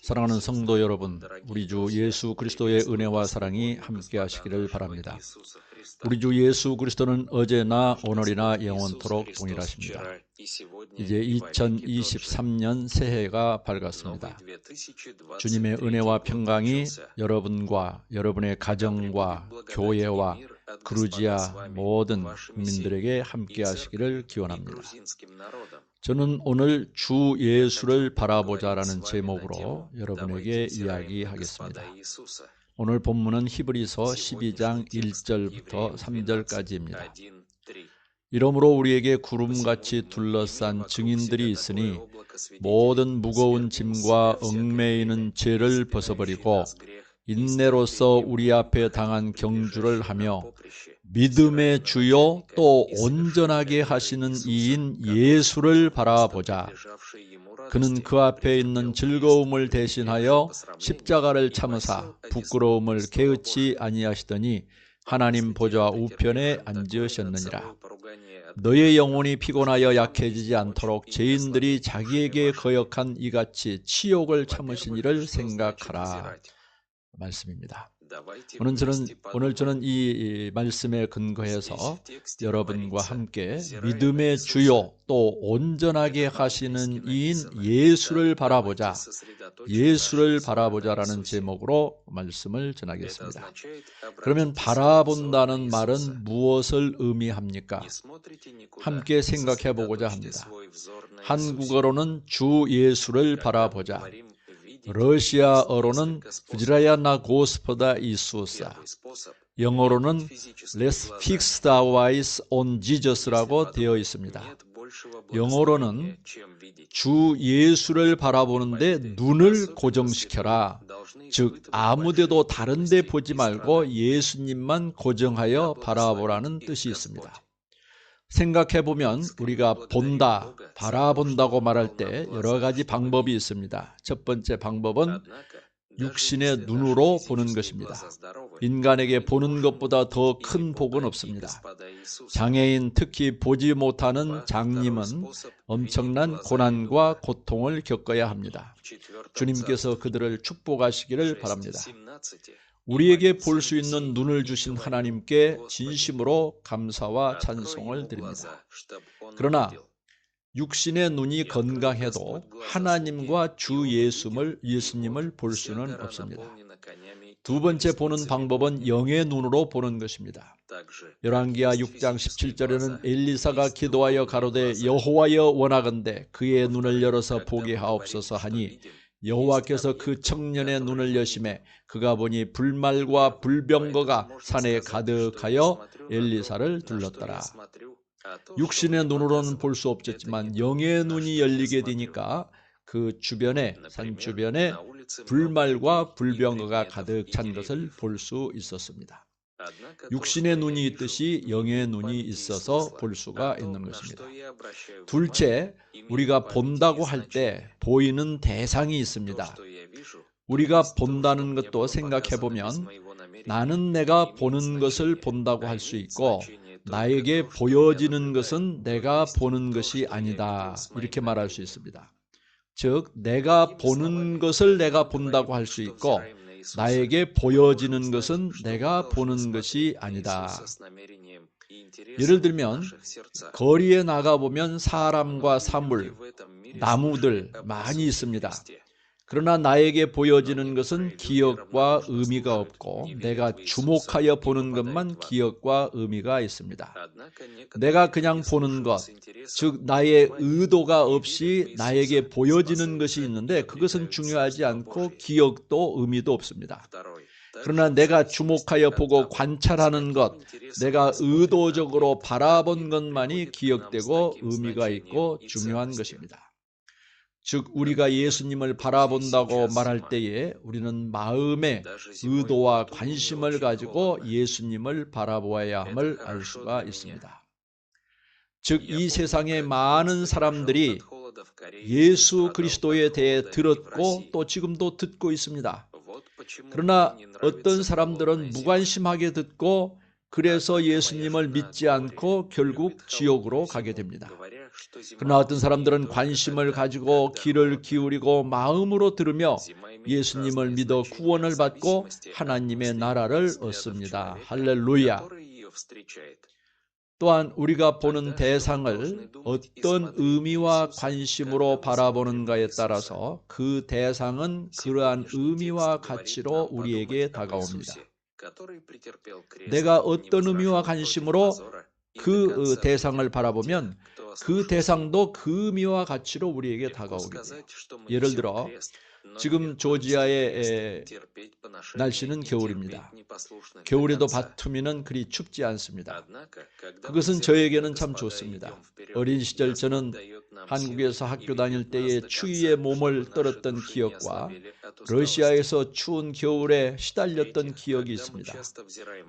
사랑하는 성도 여러분, 우리 주 예수 그리스도의 은혜와 사랑이 함께 하시기를 바랍니다. 우리 주 예수 그리스도는 어제나 오늘이나 영원토록 동일하십니다. 이제 2023년 새해가 밝았습니다. 주님의 은혜와 평강이 여러분과 여러분의 가정과 교회와 그루지아 모든 국민들에게 함께 하시기를 기원합니다. 저는 오늘 주 예수를 바라보자라는 제목으로 여러분에게 이야기하겠습니다. 오늘 본문은 히브리서 12장 1절부터 3절까지입니다. 이러므로 우리에게 구름같이 둘러싼 증인들이 있으니 모든 무거운 짐과 얽매이는 죄를 벗어버리고 인내로서 우리 앞에 당한 경주를 하며 믿음의 주요 또 온전하게 하시는 이인 예수를 바라보자. 그는 그 앞에 있는 즐거움을 대신하여 십자가를 참으사 부끄러움을 개의치 아니하시더니 하나님 보좌 우편에 앉으셨느니라. 너의 영혼이 피곤하여 약해지지 않도록 죄인들이 자기에게 거역한 이같이 치욕을 참으신 이를 생각하라. 말씀입니다. 오늘 저는 이 말씀에 근거해서 여러분과 함께 믿음의 주요 또 온전하게 하시는 이인 예수를 바라보자, 예수를 바라보자라는 제목으로 말씀을 전하겠습니다. 그러면 바라본다는 말은 무엇을 의미합니까? 함께 생각해 보고자 합니다. 한국어로는 주 예수를 바라보자, 러시아어로는 vzraya na Gospoda Isusa, 영어로는 Let's fix our eyes on Jesus라고 되어 있습니다. 영어로는 주 예수를 바라보는데 눈을 고정시켜라. 즉 아무데도 다른 데 보지 말고 예수님만 고정하여 바라보라는 뜻이 있습니다. 생각해보면 우리가 본다, 바라본다고 말할 때 여러 가지 방법이 있습니다. 첫 번째 방법은 육신의 눈으로 보는 것입니다. 인간에게 보는 것보다 더 큰 복은 없습니다. 장애인, 특히 보지 못하는 장님은 엄청난 고난과 고통을 겪어야 합니다. 주님께서 그들을 축복하시기를 바랍니다. 우리에게 볼 수 있는 눈을 주신 하나님께 진심으로 감사와 찬송을 드립니다. 그러나 육신의 눈이 건강해도 하나님과 주 예수님을 볼 수는 없습니다. 두 번째 보는 방법은 영의 눈으로 보는 것입니다. 열왕기하 6장 17절에는 엘리사가 기도하여 가로되 여호와여 원하건대 그의 눈을 열어서 보게 하옵소서 하니 여호와께서 그 청년의 눈을 여시매 그가 보니 불말과 불병거가 산에 가득하여 엘리사를 둘렀더라. 육신의 눈으로는 볼 수 없었지만 영의 눈이 열리게 되니까 그 주변에, 산 주변에 불말과 불병거가 가득 찬 것을 볼 수 있었습니다. 육신의 눈이 있듯이 영의 눈이 있어서 볼 수가 있는 것입니다. 둘째, 우리가 본다고 할 때 보이는 대상이 있습니다. 우리가 본다는 것도 생각해보면 나는 내가 보는 것을 본다고 할 수 있고 나에게 보여지는 것은 내가 보는 것이 아니다 이렇게 말할 수 있습니다. 즉 내가 보는 것을 내가 본다고 할 수 있고 나에게 보여지는 것은 내가 보는 것이 아니다. 예를 들면 거리에 나가보면 사람과 사물, 나무들 많이 있습니다. 그러나 나에게 보여지는 것은 기억과 의미가 없고 내가 주목하여 보는 것만 기억과 의미가 있습니다. 내가 그냥 보는 것, 즉 나의 의도가 없이 나에게 보여지는 것이 있는데 그것은 중요하지 않고 기억도 의미도 없습니다. 그러나 내가 주목하여 보고 관찰하는 것, 내가 의도적으로 바라본 것만이 기억되고 의미가 있고 중요한 것입니다. 즉 우리가 예수님을 바라본다고 말할 때에 우리는 마음의 의도와 관심을 가지고 예수님을 바라보아야 함을 알 수가 있습니다. 즉 이 세상의 많은 사람들이 예수 그리스도에 대해 들었고 또 지금도 듣고 있습니다. 그러나 어떤 사람들은 무관심하게 듣고 그래서 예수님을 믿지 않고 결국 지옥으로 가게 됩니다. 그러나 어떤 사람들은 관심을 가지고 귀를 기울이고 마음으로 들으며 예수님을 믿어 구원을 받고 하나님의 나라를 얻습니다. 할렐루야. 또한 우리가 보는 대상을 어떤 의미와 관심으로 바라보는가에 따라서 그 대상은 그러한 의미와 가치로 우리에게 다가옵니다. 내가 어떤 의미와 관심으로 그 대상을 바라보면 그 대상도 그 의미와 가치로 우리에게 다가오게 돼요. 예를 들어 지금 조지아의 날씨는 겨울입니다. 겨울에도 바투미는 그리 춥지 않습니다. 그것은 저에게는 참 좋습니다. 어린 시절 저는 한국에서 학교 다닐 때에 추위에 몸을 떨었던 기억과 러시아에서 추운 겨울에 시달렸던 기억이 있습니다.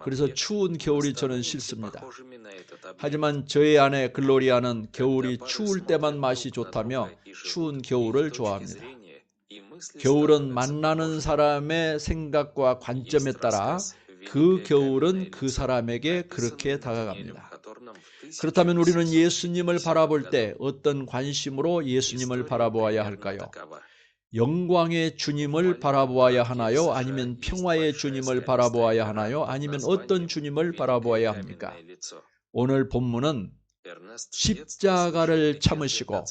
그래서 추운 겨울이 저는 싫습니다. 하지만 저의 아내 글로리아는 겨울이 추울 때만 맛이 좋다며 추운 겨울을 좋아합니다. 겨울은 만나는 사람의 생각과 관점에 따라 그 겨울은 그 사람에게 그렇게 다가갑니다. 그렇다면 우리는 예수님을 바라볼 때 어떤 관심으로 예수님을 바라보아야 할까요? 영광의 주님을 바라보아야 하나요? 아니면 평화의 주님을 바라보아야 하나요? 아니면 어떤 주님을 바라보아야 합니까? 오늘 본문은 십자가를 참으시고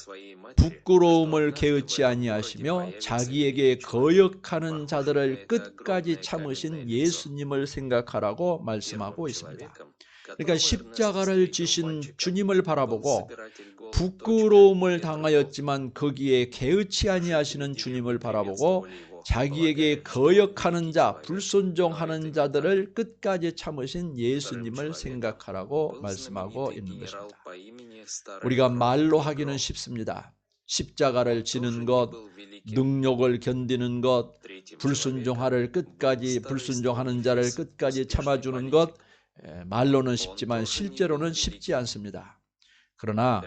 부끄러움을 개의치 아니하시며 자기에게 거역하는 자들을 끝까지 참으신 예수님을 생각하라고 말씀하고 있습니다. 그러니까 십자가를 지신 주님을 바라보고 부끄러움을 당하였지만 거기에 개의치 아니하시는 주님을 바라보고 자기에게 거역하는 자, 불순종하는 자들을 끝까지 참으신 예수님을 생각하라고 말씀하고 있는 것입니다. 우리가 말로 하기는 쉽습니다. 십자가를 지는 것, 능욕을 견디는 것, 불순종하는 자를 끝까지 참아주는 것, 말로는 쉽지만 실제로는 쉽지 않습니다. 그러나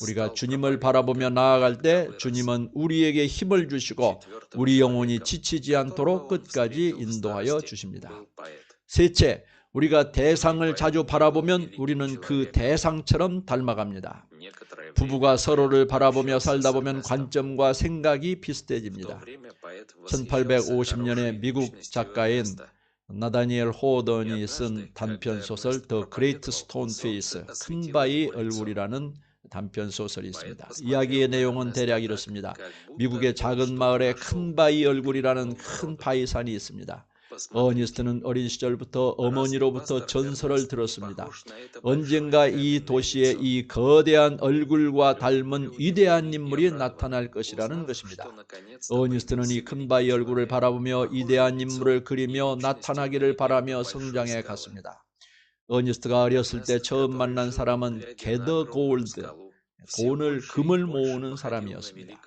우리가 주님을 바라보며 나아갈 때 주님은 우리에게 힘을 주시고 우리 영혼이 지치지 않도록 끝까지 인도하여 주십니다. 셋째, 우리가 대상을 자주 바라보면 우리는 그 대상처럼 닮아갑니다. 부부가 서로를 바라보며 살다 보면 관점과 생각이 비슷해집니다. 1850년에 미국 작가인 나다니엘 호던이 쓴 단편소설 The Great Stone Face, 큰 바위 얼굴이라는 단편소설이 있습니다. 이야기의 내용은 대략 이렇습니다. 미국의 작은 마을에 큰 바위 얼굴이라는 큰 바위산이 있습니다. 어니스트는 어린 시절부터 어머니로부터 전설을 들었습니다. 언젠가 이 도시에 이 거대한 얼굴과 닮은 위대한 인물이 나타날 것이라는 것입니다. 어니스트는 이 큰 바위 얼굴을 바라보며 위대한 인물을 그리며 나타나기를 바라며 성장해 갔습니다. 어니스트가 어렸을 때 처음 만난 사람은 게더 골드, 금을 모으는 사람이었습니다.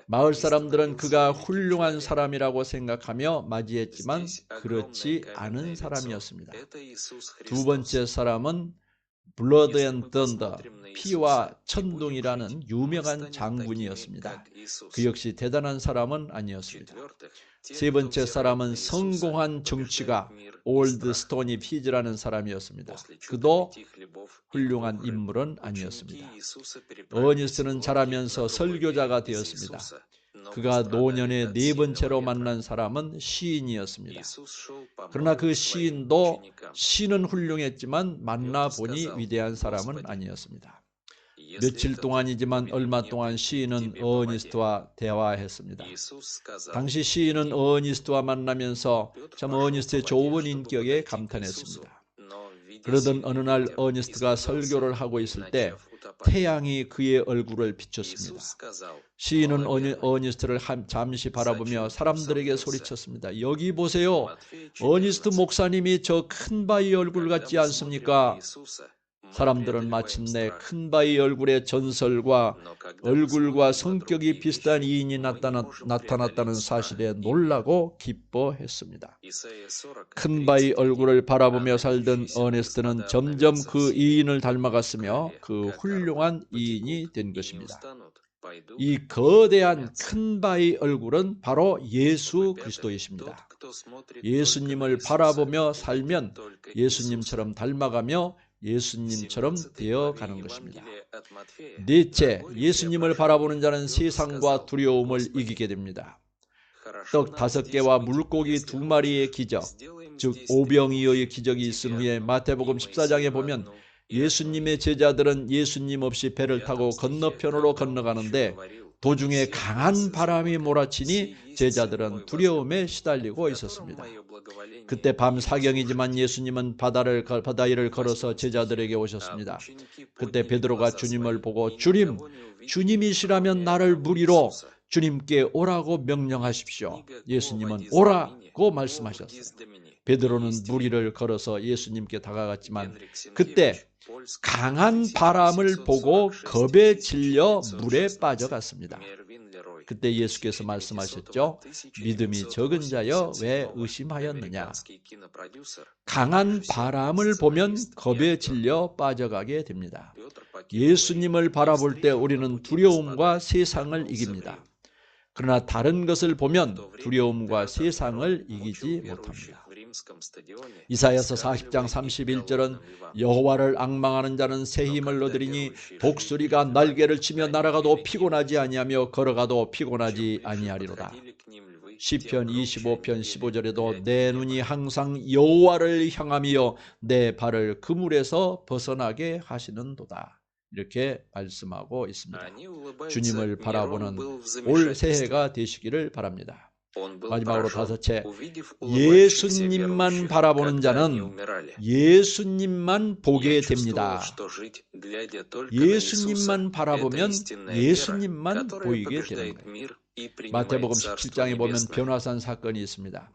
마을 사람들은 그가 훌륭한 사람이라고 생각하며 맞이했지만 그렇지 않은 사람이었습니다. 두 번째 사람은 블러드 앤 던더, 피와 천둥이라는 유명한 장군이었습니다. 그 역시 대단한 사람은 아니었습니다. 세 번째 사람은 성공한 정치가 올드 스토니 피즈라는 사람이었습니다. 그도 훌륭한 인물은 아니었습니다. 어니스트는 자라면서 설교자가 되었습니다. 그가 노년에 네 번째로 만난 사람은 시인이었습니다. 그러나 그 시는 훌륭했지만 만나보니 위대한 사람은 아니었습니다. 며칠 동안이지만 얼마 동안 시인은 어니스트와 대화했습니다. 당시 시인은 어니스트와 만나면서 참 어니스트의 좋은 인격에 감탄했습니다. 그러던 어느 날 어니스트가 설교를 하고 있을 때 태양이 그의 얼굴을 비췄습니다. 시인은 어니스트를 잠시 바라보며 사람들에게 소리쳤습니다. 여기 보세요. 어니스트 목사님이 저 큰 바위 얼굴 같지 않습니까? 사람들은 마침내 큰 바위 얼굴의 전설과 얼굴과 성격이 비슷한 이인이 나타났다는 사실에 놀라고 기뻐했습니다. 큰 바위 얼굴을 바라보며 살던 어니스트는 점점 그 이인을 닮아갔으며 그 훌륭한 이인이 된 것입니다. 이 거대한 큰 바의 얼굴은 바로 예수 그리스도이십니다. 예수님을 바라보며 살면 예수님처럼 닮아가며 예수님처럼 되어가는 것입니다. 넷째, 예수님을 바라보는 자는 세상과 두려움을 이기게 됩니다. 떡 5개와 물고기 2마리의 기적, 즉 오병이어의 기적이 있은 후에 마태복음 14장에 보면 예수님의 제자들은 예수님 없이 배를 타고 건너편으로 건너가는데 도중에 강한 바람이 몰아치니 제자들은 두려움에 시달리고 있었습니다. 그때 밤 사경이지만 예수님은 바다 위를 걸어서 제자들에게 오셨습니다. 그때 베드로가 주님을 보고 주님, 주님이시라면 나를 무리로 주님께 오라고 명령하십시오. 예수님은 오라고 말씀하셨어요. 베드로는 무리를 걸어서 예수님께 다가갔지만 그때 강한 바람을 보고 겁에 질려 물에 빠져갔습니다. 그때 예수께서 말씀하셨죠. 믿음이 적은 자여 왜 의심하였느냐. 강한 바람을 보면 겁에 질려 빠져가게 됩니다. 예수님을 바라볼 때 우리는 두려움과 세상을 이깁니다. 그러나 다른 것을 보면 두려움과 세상을 이기지 못합니다. 이사야서 40장 31절은 여호와를 앙망하는 자는 새 힘을 얻으리니 독수리가 날개를 치며 날아가도 피곤하지 아니하며 걸어가도 피곤하지 아니하리로다. 시편 25편 15절에도 내 눈이 항상 여호와를 향하며 내 발을 그물에서 벗어나게 하시는도다. 이렇게 말씀하고 있습니다. 주님을 바라보는 올 새해가 되시기를 바랍니다. 마지막으로 5째, 예수님만 바라보는 자는 예수님만 보게 됩니다. 예수님만 바라보면 예수님만 보이게 되는 거예요. 마태복음 17장에 보면 변화산 사건이 있습니다.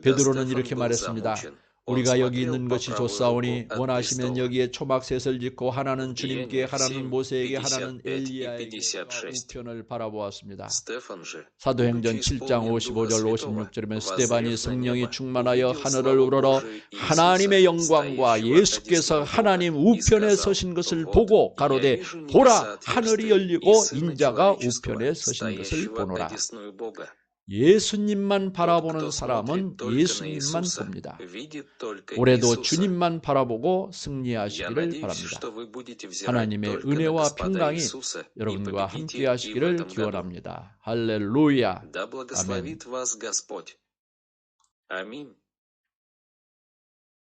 베드로는 이렇게 말했습니다. 우리가 여기 있는 것이 좋사오니 원하시면 여기에 초막셋을 짓고 하나는 주님께, 하나는 모세에게, 하나는 엘리야에게 우편을 바라보았습니다. 사도행전 7장 55절 56절이면 스데반이 성령이 충만하여 하늘을 우러러 하나님의 영광과 예수께서 하나님 우편에 서신 것을 보고 가로되 보라 하늘이 열리고 인자가 우편에 서신 것을 보노라. 예수님만 바라보는 사람은 예수님만 봅니다. 올해도 주님만 바라보고 승리하시기를 바랍니다. 하나님의 은혜와 평강이 여러분과 함께 하시기를 기원합니다. 할렐루야. 아멘.